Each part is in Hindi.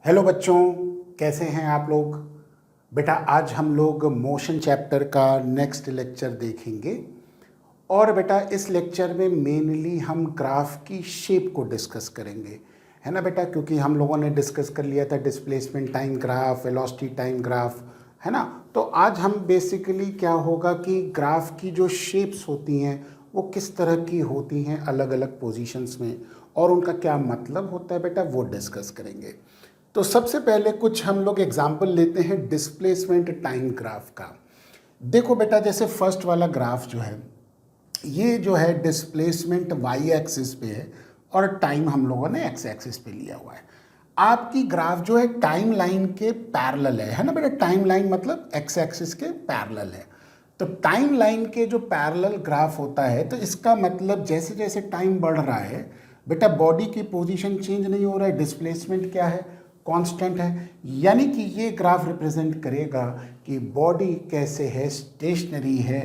हेलो बच्चों, कैसे हैं आप लोग। बेटा आज हम लोग मोशन चैप्टर का नेक्स्ट लेक्चर देखेंगे और बेटा इस लेक्चर में मेनली हम ग्राफ की शेप को डिस्कस करेंगे, है ना बेटा। क्योंकि हम लोगों ने डिस्कस कर लिया था displacement time graph, velocity time graph, है ना। तो आज हम बेसिकली क्या होगा कि ग्राफ की जो शेप्स होती हैं वो किस तरह की होती हैं अलग अलग पोजीशंस में और उनका क्या मतलब होता है बेटा वो डिस्कस करेंगे। तो सबसे पहले कुछ हम लोग एग्जाम्पल लेते हैं डिस्प्लेसमेंट टाइम ग्राफ का। देखो बेटा, जैसे फर्स्ट वाला ग्राफ जो है ये जो है डिस्प्लेसमेंट वाई एक्सिस पे है और टाइम हम लोगों ने एक्स एक्सिस पे लिया हुआ है। आपकी ग्राफ जो है टाइम लाइन के पैरेलल है ना बेटा। टाइम लाइन मतलब एक्स एक्सिस के पैरेलल है। तो टाइम लाइन के जो पैरेलल ग्राफ होता है तो इसका मतलब जैसे जैसे टाइम बढ़ रहा है बेटा बॉडी की पोजीशन चेंज नहीं हो रहा है, डिस्प्लेसमेंट क्या है, कांस्टेंट है। यानी कि ये ग्राफ रिप्रेजेंट करेगा कि बॉडी कैसे है, स्टेशनरी है,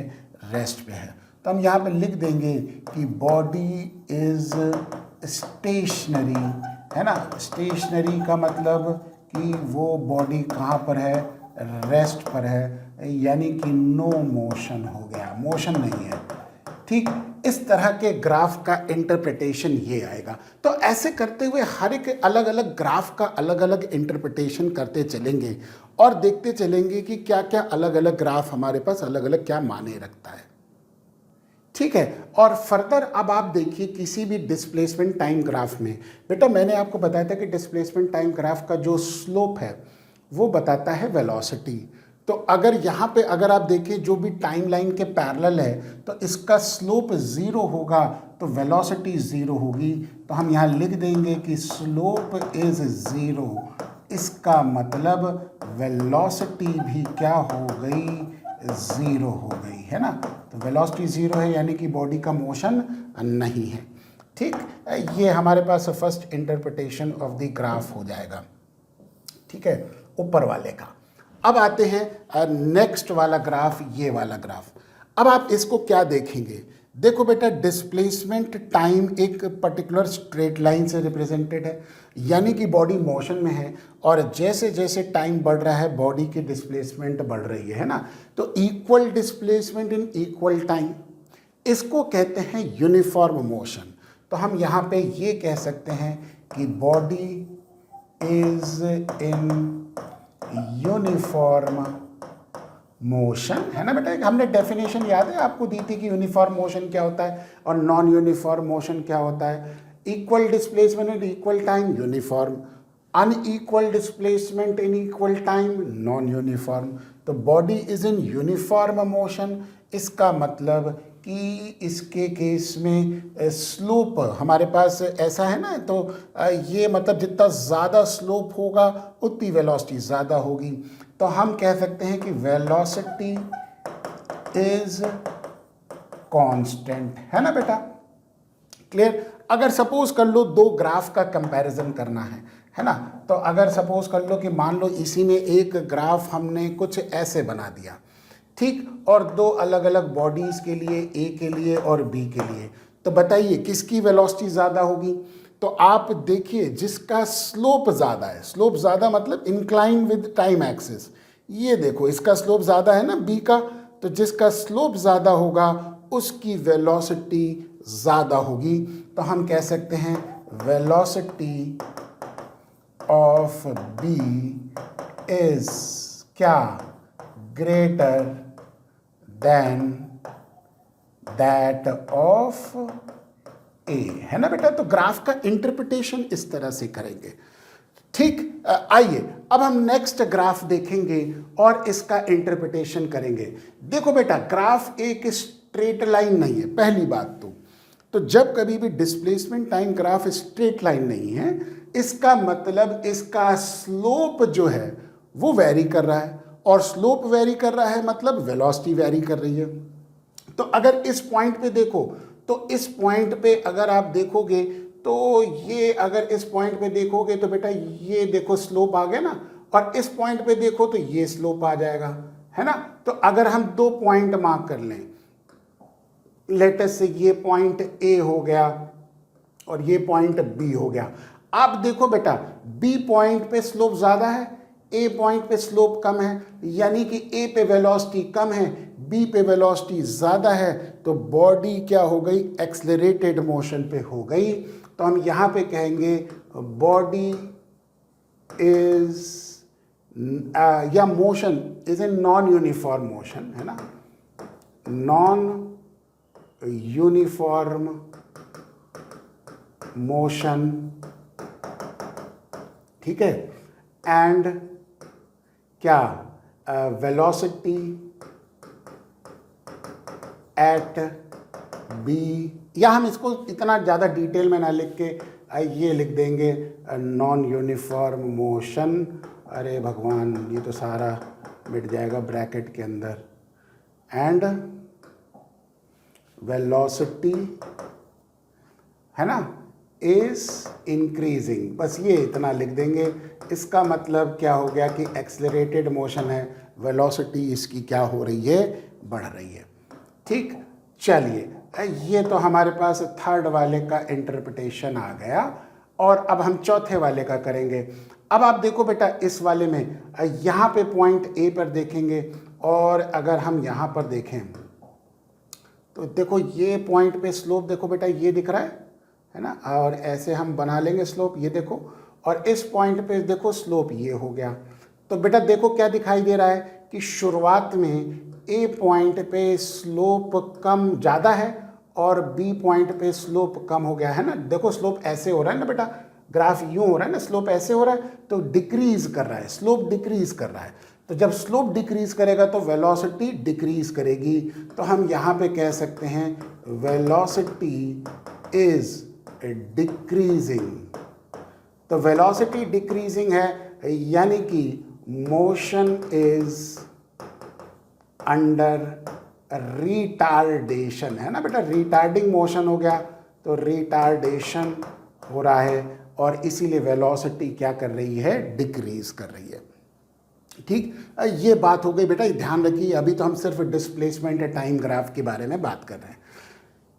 रेस्ट पे है। तो हम यहाँ पे लिख देंगे कि बॉडी इज स्टेशनरी, है ना। स्टेशनरी का मतलब कि वो बॉडी कहाँ पर है, रेस्ट पर है, यानी कि नो मोशन हो गया, मोशन नहीं है। ठीक, इस तरह के ग्राफ का इंटरप्रिटेशन ये आएगा। तो ऐसे करते हुए हर एक अलग अलग ग्राफ का अलग अलग इंटरप्रिटेशन करते चलेंगे और देखते चलेंगे कि क्या क्या अलग अलग ग्राफ हमारे पास अलग अलग क्या माने रखता है। ठीक है। और फर्दर अब आप देखिए किसी भी डिस्प्लेसमेंट टाइम ग्राफ में बेटा मैंने आपको बताया था कि डिस्प्लेसमेंट टाइम ग्राफ का जो स्लोप है वो बताता है वेलोसिटी। तो अगर यहाँ पे अगर आप देखें जो भी टाइम लाइन के पैरेलल है तो इसका स्लोप ज़ीरो होगा तो वेलोसिटी ज़ीरो होगी। तो हम यहाँ लिख देंगे कि स्लोप इज़ ज़ीरो। इसका मतलब वेलोसिटी भी क्या हो गई, ज़ीरो हो गई, है ना। तो वेलोसिटी ज़ीरो है यानी कि बॉडी का मोशन नहीं है। ठीक, ये हमारे पास first interpretation of the graph हो जाएगा। ठीक है, ऊपर वाले का। अब आते हैं नेक्स्ट वाला ग्राफ, ये वाला ग्राफ। अब आप इसको क्या देखेंगे, देखो बेटा डिस्प्लेसमेंट टाइम एक पर्टिकुलर स्ट्रेट लाइन से रिप्रेजेंटेड है, यानी कि बॉडी मोशन में है और जैसे जैसे टाइम बढ़ रहा है बॉडी की डिस्प्लेसमेंट बढ़ रही है ना। तो equal displacement in equal time, इसको कहते हैं यूनिफॉर्म मोशन। तो हम यहाँ पे ये कह सकते हैं कि body is in uniform motion, है ना बेटा। हमने डेफिनेशन याद है आपको दी थी कि यूनिफॉर्म मोशन क्या होता है और नॉन यूनिफॉर्म मोशन क्या होता है। Equal displacement in equal time uniform, unequal displacement in equal time non uniform. तो body is in uniform motion, इसका मतलब कि इसके केस में स्लोप हमारे पास ऐसा है ना। तो ये मतलब जितना ज़्यादा स्लोप होगा उतनी वेलोसिटी ज़्यादा होगी। तो हम कह सकते हैं कि वेलोसिटी इज कांस्टेंट, है ना बेटा। क्लियर। अगर सपोज कर लो दो ग्राफ का कंपैरिजन करना है ना। तो अगर सपोज कर लो कि मान लो इसी में एक ग्राफ हमने कुछ ऐसे बना दिया, ठीक, और दो अलग अलग बॉडीज के लिए, ए के लिए और बी के लिए। तो बताइए किसकी वेलोसिटी ज़्यादा होगी। तो आप देखिए जिसका स्लोप ज़्यादा है, स्लोप ज़्यादा मतलब इंक्लाइन विद टाइम एक्सिस, ये देखो इसका स्लोप ज़्यादा है ना बी का। तो जिसका स्लोप ज़्यादा होगा उसकी वेलोसिटी ज़्यादा होगी। तो हम कह सकते हैं वेलोसिटी ऑफ बी इज क्या, ग्रेटर देन दैट ऑफ ए, है ना बेटा। तो ग्राफ का इंटरप्रिटेशन इस तरह से करेंगे। ठीक, आइए अब हम नेक्स्ट ग्राफ देखेंगे और इसका इंटरप्रिटेशन करेंगे। देखो बेटा ग्राफ एक स्ट्रेट लाइन नहीं है, पहली बात तो जब कभी भी displacement time graph straight line नहीं है इसका मतलब इसका स्लोप जो है वो वेरी कर रहा है और स्लोप वेरी कर रहा है मतलब वेलोसिटी वेरी कर रही है। तो अगर इस पॉइंट पे देखो तो इस पॉइंट पे अगर आप देखोगे तो ये अगर इस पॉइंट पे देखोगे तो बेटा ये देखो स्लोप आ गया ना, और इस पॉइंट पे देखो तो ये स्लोप आ जाएगा, है ना। तो अगर हम दो पॉइंट मार्क कर लें, लेट अस से ये पॉइंट ए हो गया और ये पॉइंट बी हो गया। आप देखो बेटा, बी पॉइंट पे स्लोप ज़्यादा है, ए पॉइंट पे स्लोप कम है, यानी कि ए पे वेलोसिटी कम है, बी पे वेलोसिटी ज़्यादा है, तो बॉडी क्या हो गई, एक्सेलरेटेड मोशन पे हो गई। तो हम यहाँ पे कहेंगे बॉडी इज या motion is a non uniform motion, है ना, नॉन यूनिफॉर्म मोशन, ठीक है, एंड क्या, वेलोसिटी एट बी, या हम इसको इतना ज़्यादा डिटेल में ना लिख के ये लिख देंगे नॉन यूनिफॉर्म मोशन, अरे भगवान ये तो सारा मिट जाएगा ब्रैकेट के अंदर, एंड वेलोसिटी, है ना, इज इंक्रीजिंग, बस ये इतना लिख देंगे। इसका मतलब क्या हो गया कि एक्सेलरेटेड मोशन है, वेलोसिटी इसकी क्या हो रही है, बढ़ रही है। ठीक, चलिए ये तो हमारे पास थर्ड वाले का इंटरप्रिटेशन आ गया, और अब हम चौथे वाले का करेंगे। अब आप देखो बेटा, इस वाले में यहाँ पे पॉइंट ए पर देखेंगे, और अगर हम यहाँ पर देखें तो देखो ये पॉइंट पे स्लोप देखो बेटा, ये दिख रहा है ना, और ऐसे हम बना लेंगे स्लोप, ये देखो, और इस पॉइंट पे देखो स्लोप ये हो गया। तो बेटा देखो क्या दिखाई दे रहा है कि शुरुआत में ए पॉइंट पे स्लोप कम ज़्यादा है और बी पॉइंट पे स्लोप कम हो गया है ना। देखो स्लोप ऐसे हो रहा है ना बेटा, ग्राफ यूँ हो रहा है ना, स्लोप ऐसे हो रहा है, तो डिक्रीज कर रहा है, स्लोप डिक्रीज कर रहा है। तो जब स्लोप डिक्रीज करेगा तो वेलोसिटी डिक्रीज करेगी। तो हम यहाँ पे कह सकते हैं वेलोसिटी इज डिक्रीजिंग। तो वेलोसिटी डिक्रीजिंग है, यानी कि मोशन इज अंडर रिटार्डेशन, है ना बेटा, रिटार्डिंग मोशन हो गया, तो रिटार्डेशन हो रहा है, और इसीलिए वेलोसिटी क्या कर रही है, डिक्रीज कर रही है। ठीक, ये बात हो गई बेटा, ध्यान रखिए, अभी तो हम सिर्फ डिस्प्लेसमेंट टाइम ग्राफ के बारे में बात कर रहे हैं।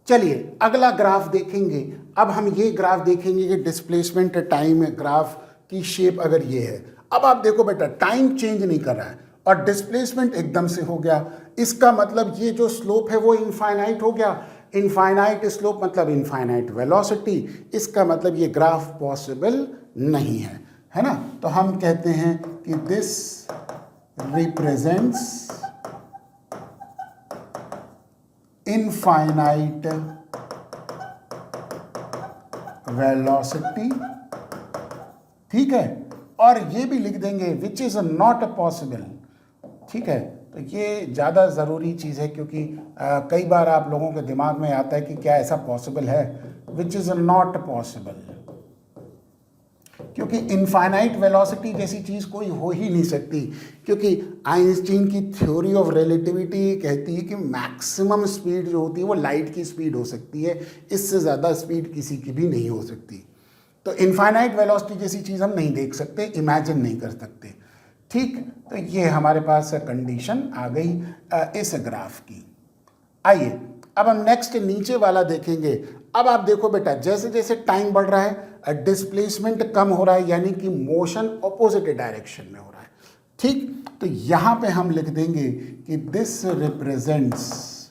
चलिए अगला ग्राफ देखेंगे। अब हम ये ग्राफ देखेंगे कि डिस्प्लेसमेंट टाइम ग्राफ की शेप अगर ये है। अब आप देखो बेटा, टाइम चेंज नहीं कर रहा है और डिस्प्लेसमेंट एकदम से हो गया, इसका मतलब ये जो स्लोप है वो इनफाइनाइट हो गया। इनफाइनाइट स्लोप मतलब इनफाइनाइट वेलोसिटी, इसका मतलब ये ग्राफ पॉसिबल नहीं है ना। तो हम कहते हैं कि दिस रिप्रेजेंट्स इनफाइनाइट वेलोसिटी, ठीक है, और ये भी लिख देंगे विच इज नॉट पॉसिबल। ठीक है, तो ये ज़्यादा ज़रूरी चीज़ है, क्योंकि कई बार आप लोगों के दिमाग में आता है कि क्या ऐसा पॉसिबल है, विच इज़ नॉट पॉसिबल, क्योंकि इनफाइनाइट वेलोसिटी जैसी चीज़ कोई हो ही नहीं सकती, क्योंकि आइंस्टीन की थ्योरी ऑफ रिलेटिविटी कहती है कि मैक्सिमम स्पीड जो होती है वो लाइट की स्पीड हो सकती है, इससे ज़्यादा स्पीड किसी की भी नहीं हो सकती। तो इनफाइनाइट वेलोसिटी जैसी चीज़ हम नहीं देख सकते, इमेजिन नहीं कर सकते। ठीक, तो ये हमारे पास कंडीशन आ गई इस ग्राफ की। आइए अब हम नेक्स्ट नीचे वाला देखेंगे। अब आप देखो बेटा, जैसे जैसे टाइम बढ़ रहा है डिस्प्लेसमेंट कम हो रहा है, यानी कि मोशन ऑपोजिट डायरेक्शन में हो रहा है। ठीक, तो यहां पे हम लिख देंगे कि this represents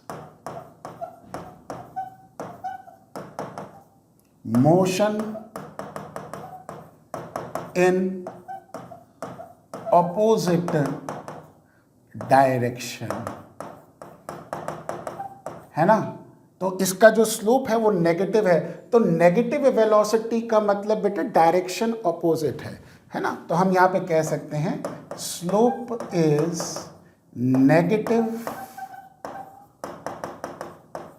motion in opposite direction, है ना। तो इसका जो स्लोप है वो नेगेटिव है, तो नेगेटिव वेलोसिटी का मतलब बेटा डायरेक्शन ऑपोजिट है ना। तो हम यहां पे कह सकते हैं slope is negative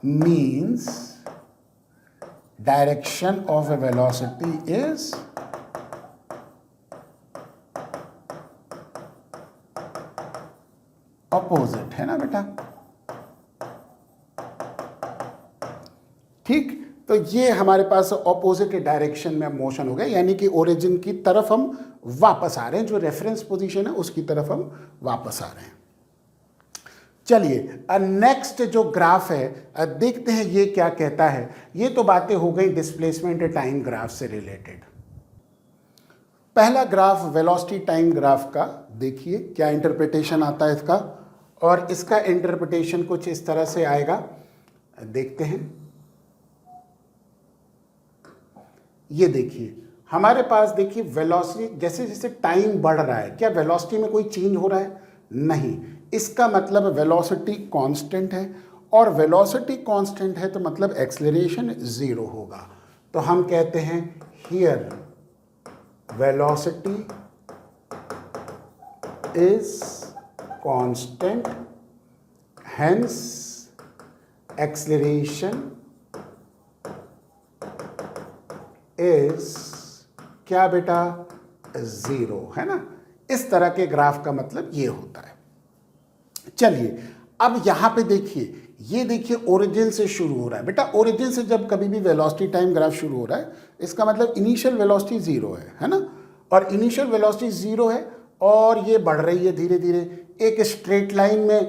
means direction of A velocity is opposite, है ना बेटा। ठीक, तो ये हमारे पास ऑपोजिट डायरेक्शन में मोशन हो गया, यानी कि ओरिजिन की तरफ हम वापस आ रहे हैं, जो रेफरेंस पोजीशन है उसकी तरफ हम वापस आ रहे हैं। चलिए नेक्स्ट जो ग्राफ है देखते हैं ये क्या कहता है। ये तो बातें हो गई डिस्प्लेसमेंट टाइम ग्राफ से रिलेटेड। पहला ग्राफ वेलोसिटी टाइम ग्राफ का देखिए क्या इंटरप्रिटेशन आता है इसका, और इसका इंटरप्रिटेशन कुछ इस तरह से आएगा, देखते हैं। ये देखिए हमारे पास देखिए वेलोसिटी, जैसे जैसे टाइम बढ़ रहा है, क्या वेलोसिटी में कोई चेंज हो रहा है? नहीं। इसका मतलब वेलोसिटी कांस्टेंट है, और वेलोसिटी कांस्टेंट है तो मतलब एक्सेलरेशन जीरो होगा। तो हम कहते हैं here velocity is constant, hence acceleration is क्या बेटा? जीरो, है ना। इस तरह के ग्राफ का मतलब ये होता है। चलिए अब यहां पे देखिए, ये देखिए ओरिजिन से शुरू हो रहा है बेटा। ओरिजिन से जब कभी भी वेलोसिटी टाइम ग्राफ शुरू हो रहा है, इसका मतलब इनिशियल वेलोसिटी जीरो है ना। और इनिशियल वेलोसिटी जीरो है और ये बढ़ रही है धीरे धीरे, एक स्ट्रेट लाइन में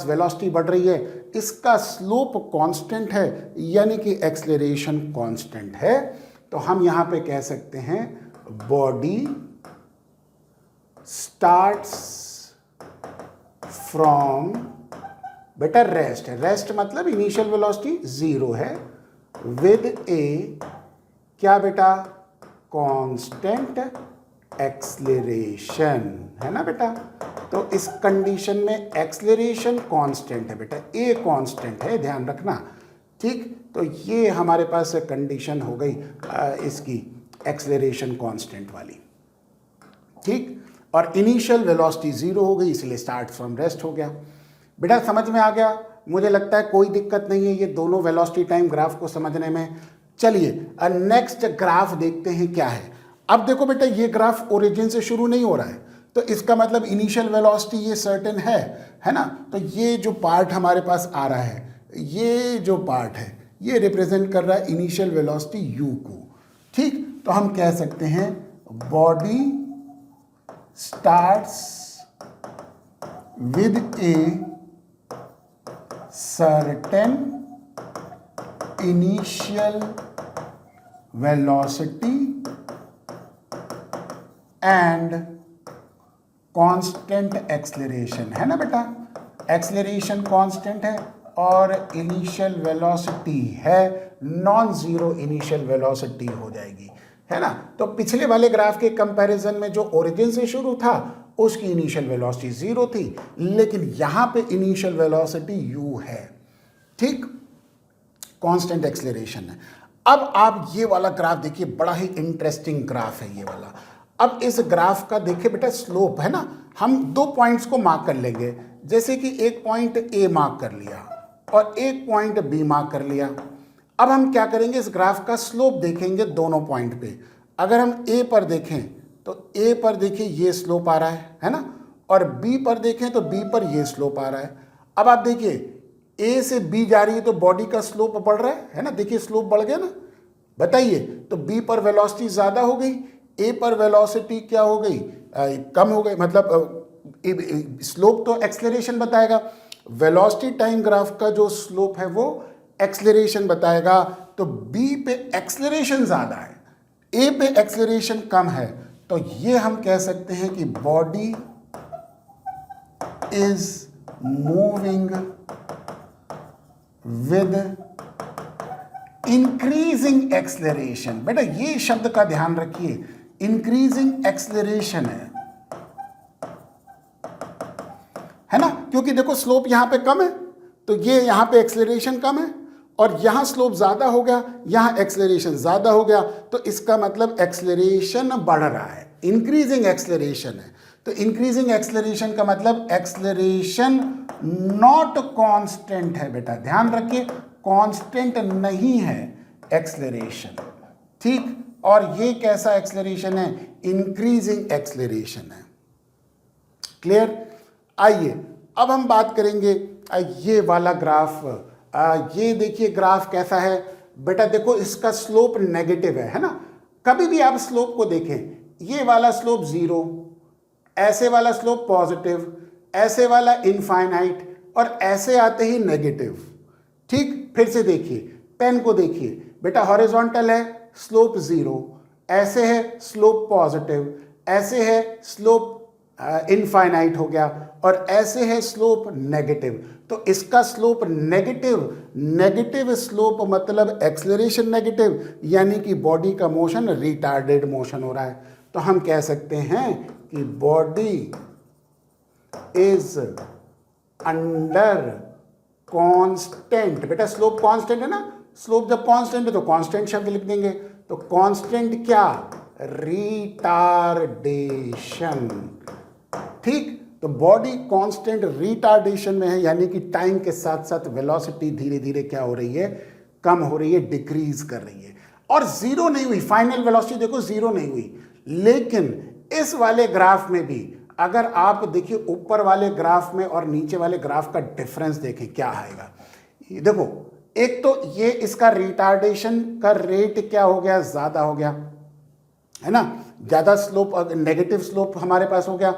वेलोसिटी बढ़ रही है। इसका स्लोप कांस्टेंट है, यानी कि एक्सेलरेशन कांस्टेंट है। तो हम यहां पे कह सकते हैं बॉडी स्टार्ट्स फ्रॉम बेटा रेस्ट। रेस्ट मतलब इनिशियल वेलोसिटी जीरो है, विद ए क्या बेटा? कांस्टेंट एक्सेलरेशन, है ना बेटा। तो इस कंडीशन में एक्सेलरेशन कांस्टेंट है बेटा, ए कांस्टेंट है, ध्यान रखना, ठीक। तो ये हमारे पास कंडीशन हो गई इसकी एक्सेलरेशन कांस्टेंट वाली, ठीक। और इनिशियल वेलोसिटी जीरो हो गई, इसलिए स्टार्ट फ्रॉम रेस्ट हो गया। बेटा समझ में आ गया? मुझे लगता है कोई दिक्कत नहीं है ये दोनों वेलोसिटी टाइम ग्राफ को समझने में। चलिए नेक्स्ट ग्राफ देखते हैं क्या है। अब देखो बेटा, ये ग्राफ ओरिजिन से शुरू नहीं हो रहा है, तो इसका मतलब इनिशियल वेलोसिटी ये सर्टेन है ना। तो ये जो पार्ट हमारे पास आ रहा है, ये जो पार्ट है, ये रिप्रेजेंट कर रहा है इनिशियल वेलोसिटी u को, ठीक। तो हम कह सकते हैं body starts with a certain initial velocity and constant acceleration, है ना बेटा। एक्सेलरेशन कांस्टेंट है और इनिशियल वेलोसिटी है नॉन जीरो इनिशियल वेलोसिटी हो जाएगी, है ना। तो पिछले वाले ग्राफ के कंपैरिजन में जो ओरिजिन से शुरू था उसकी इनिशियल वेलोसिटी जीरो थी, लेकिन यहां पे इनिशियल वेलोसिटी u है, ठीक, कांस्टेंट एक्सेलरेशन है। अब आप ये वाला ग्राफ देखिए, बड़ा ही इंटरेस्टिंग ग्राफ है ये वाला। अब इस ग्राफ का देखिए बेटा स्लोप, है ना। हम दो पॉइंट्स को मार्क कर लेंगे, जैसे कि एक पॉइंट ए मार्क कर लिया और एक पॉइंट बी मार्क कर लिया। अब हम क्या करेंगे, इस ग्राफ का स्लोप देखेंगे दोनों पॉइंट पे। अगर हम ए पर देखें तो ए पर देखिए ये स्लोप आ रहा है ना, और बी पर देखें तो बी पर ये स्लोप आ रहा है। अब आप देखिए ए से बी जा रही है तो बॉडी का स्लोप बढ़ रहा है ना, देखिए स्लोप बढ़ गया ना। बताइए, तो बी पर वेलोसिटी ज़्यादा हो गई, ए पर वेलोसिटी क्या हो गई? कम हो गई। मतलब स्लोप तो एक्सेलरेशन बताएगा, वेलोसिटी टाइम ग्राफ का जो स्लोप है वो एक्सेलरेशन बताएगा। तो बी पे एक्सेलरेशन ज़्यादा है, ए पे एक्सेलरेशन कम है, तो ये हम कह सकते हैं कि body is moving with increasing acceleration. बेटा ये शब्द का ध्यान रखिए, इंक्रीजिंग एक्सेलरेशन है ना, क्योंकि देखो स्लोप यहां पे कम है तो ये यहां पे एक्सेलरेशन कम है, और यहां स्लोप ज्यादा हो गया, यहां एक्सेलरेशन ज्यादा हो गया, तो इसका मतलब एक्सेलरेशन बढ़ रहा है, इंक्रीजिंग एक्सेलरेशन है। तो इंक्रीजिंग एक्सेलरेशन का मतलब एक्सेलरेशन नॉट कांस्टेंट है बेटा, ध्यान रखिए, कांस्टेंट नहीं है एक्सेलरेशन, ठीक। और ये कैसा एक्सेलरेशन है? इंक्रीजिंग एक्सेलरेशन है। क्लियर? आइए अब हम बात करेंगे ये वाला ग्राफ। ये देखिए ग्राफ कैसा है बेटा, देखो इसका स्लोप नेगेटिव है ना। कभी भी आप स्लोप को देखें, ये वाला स्लोप जीरो, ऐसे वाला स्लोप पॉजिटिव, ऐसे वाला इनफाइनाइट, और ऐसे आते ही नेगेटिव, ठीक। फिर से देखिए, पेन को देखिए बेटा, हॉरिजॉन्टल है, स्लोप जीरो, ऐसे है स्लोप पॉजिटिव, ऐसे है स्लोप इनफाइनाइट हो गया, और ऐसे है स्लोप नेगेटिव। तो इसका स्लोप नेगेटिव, नेगेटिव स्लोप मतलब एक्सेलरेशन नेगेटिव, यानी कि बॉडी का मोशन रिटार्डेड मोशन हो रहा है। तो हम कह सकते हैं कि बॉडी इज अंडर कांस्टेंट, बेटा स्लोप कांस्टेंट है ना, स्लोप जब कांस्टेंट है तो कांस्टेंट शब्द लिख देंगे। तो कांस्टेंट क्या, रिटार्डेशन। ठीक, तो बॉडी कांस्टेंट रिटार्डेशन में है, यानी कि टाइम के साथ साथ वेलोसिटी धीरे धीरे क्या हो रही है, कम हो रही है, डिक्रीज कर रही है। और जीरो नहीं हुई, फाइनल वेलोसिटी देखो जीरो नहीं हुई। लेकिन इस वाले ग्राफ में भी अगर आप देखिए ऊपर वाले ग्राफ में और नीचे वाले ग्राफ का डिफरेंस देखें क्या आएगा। देखो एक तो ये इसका रिटार्डेशन का रेट क्या हो गया, ज्यादा हो गया है ना, ज्यादा स्लोप, नेगेटिव स्लोप हमारे पास हो गया।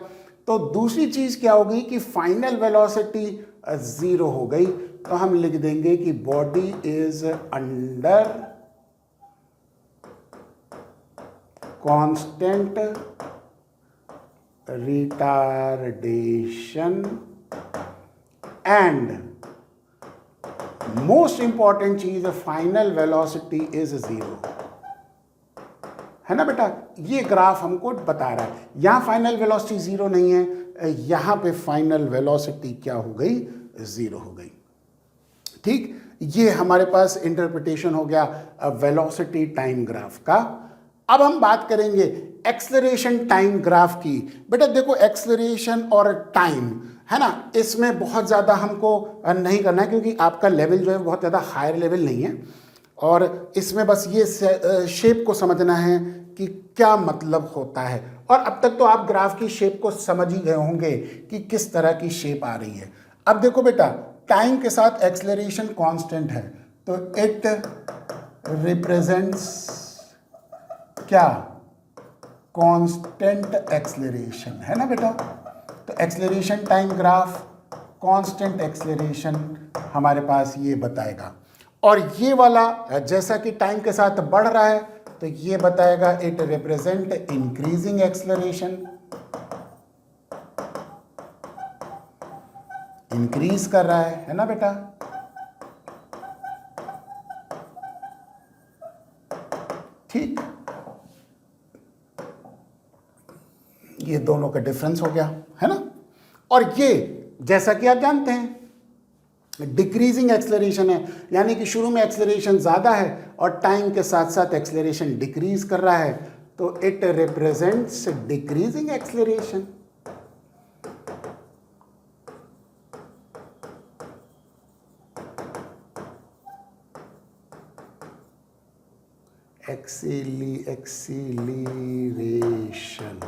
तो दूसरी चीज क्या होगी कि फाइनल वेलोसिटी जीरो हो गई। तो हम लिख देंगे कि body is under constant retardation and most important चीज फाइनल वेलोसिटी इज जीरो, है ना बेटा। ये ग्राफ हमको बता रहा है यहां फाइनल वेलोसिटी जीरो नहीं है, यहां पे फाइनल वेलोसिटी क्या हो गई, जीरो हो गई। ठीक, ये हमारे पास इंटरप्रिटेशन हो गया वेलोसिटी टाइम ग्राफ का। अब हम बात करेंगे एक्सेलरेशन टाइम ग्राफ की। बेटा देखो एक्सेलरेशन और टाइम है ना, इसमें बहुत ज़्यादा हमको नहीं करना है, क्योंकि आपका लेवल जो है बहुत ज़्यादा हायर लेवल नहीं है, और इसमें बस ये शेप को समझना है कि क्या मतलब होता है। और अब तक तो आप ग्राफ की शेप को समझ ही गए होंगे कि किस तरह की शेप आ रही है। अब देखो बेटा टाइम के साथ एक्सेलरेशन कांस्टेंट है, तो इट रिप्रेजेंट्स क्या, कांस्टेंट एक्सेलरेशन, है ना बेटा। तो acceleration time graph constant acceleration हमारे पास ये बताएगा। और ये वाला जैसा कि टाइम के साथ बढ़ रहा है तो ये बताएगा it represent increasing acceleration, increase कर रहा है ना बेटा। ठीक, ये दोनों का डिफरेंस हो गया, है ना। और ये जैसा कि आप जानते हैं डिक्रीजिंग एक्सेलरेशन है, यानी कि शुरू में एक्सेलरेशन ज़्यादा है और टाइम के साथ साथ एक्सेलरेशन डिक्रीज कर रहा है, तो it represents decreasing acceleration. Acceleration.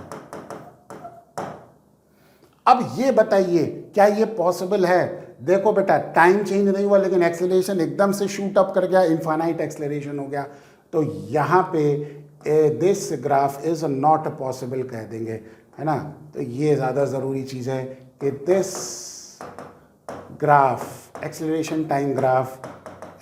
अब ये बताइए क्या ये पॉसिबल है। देखो बेटा टाइम चेंज नहीं हुआ लेकिन एक्सेलरेशन एकदम से शूट अप कर गया, इनफाइनाइट एक्सेलरेशन हो गया। तो यहाँ पे this graph is not possible कह देंगे, है ना। तो ये ज़्यादा ज़रूरी चीज़ है कि this graph acceleration time graph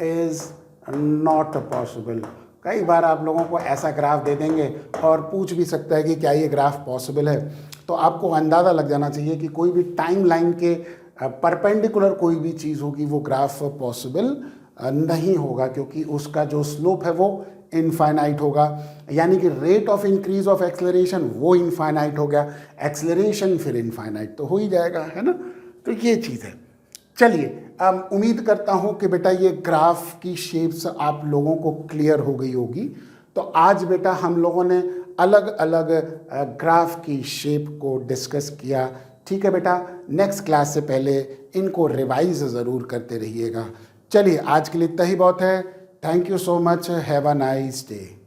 is not possible. कई बार आप लोगों को ऐसा ग्राफ दे देंगे और पूछ भी सकता है कि क्या ये ग्राफ पॉसिबल है, तो आपको अंदाज़ा लग जाना चाहिए कि कोई भी टाइम लाइन के परपेंडिकुलर कोई भी चीज़ होगी वो ग्राफ पॉसिबल नहीं होगा, क्योंकि उसका जो स्लोप है वो इनफाइनाइट होगा, यानी कि rate of increase of acceleration वो इनफाइनाइट हो गया, एक्सेलरेशन फिर इनफाइनाइट तो हो ही जाएगा, है ना। तो ये चीज़ है। चलिए उम्मीद करता हूँ कि बेटा ये ग्राफ की शेप्स आप लोगों को क्लियर हो गई होगी। तो आज बेटा हम लोगों ने अलग अलग ग्राफ की शेप को डिस्कस किया, ठीक है बेटा। नेक्स्ट क्लास से पहले इनको रिवाइज ज़रूर करते रहिएगा। चलिए आज के लिए इतना ही बहुत है। Thank you so much, have a nice day.